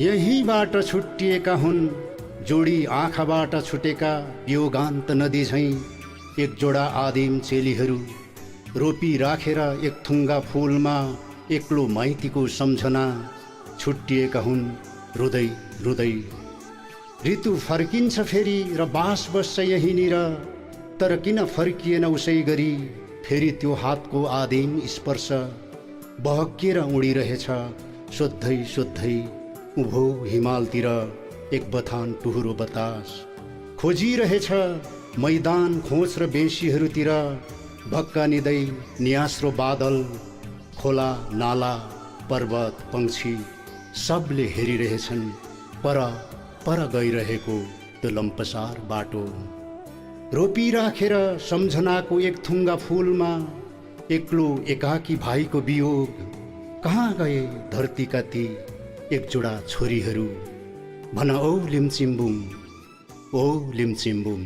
यहीबाट छुट्टिएका हुन् जोडी आँखाबाट छुटेका योगान्त नदी झैँ एक जोडा आदिम चेलीहरू। रोपी राखेर एक थुङ्गा फुलमा एक्लो माइतीको सम्झना छुट्टिएका हुन् रुँदै रुँदै। ऋतु फर्किन्छ फेरि र बास बस्छ यहीँनिर, तर किन फर्किएन उसै गरी फेरि त्यो हातको आदिम स्पर्श। बहकिएर उडिरहेछ सोद्धै सोद्धै उभो हिमालतिर एक बथान टुहुरो बतास। खोजिरहेछ मैदान खोज र बेसीहरूतिर भक्कानिँदै नियास्रो बादल। खोला नाला पर्वत पंक्षी सबले हेरिरहेछन् पर पर गइरहेको त्यो लम्पसार बाटो। रोपी राखेर सम्झनाको एक थुङ्गा फुलमा एक्लो एकाकी भाइको वियोग। कहाँ गए धरतीका ती एक जोडा छोरीहरू। भन औ लिम्चिम्बुङ, ओ लिम्चिम्बुङ।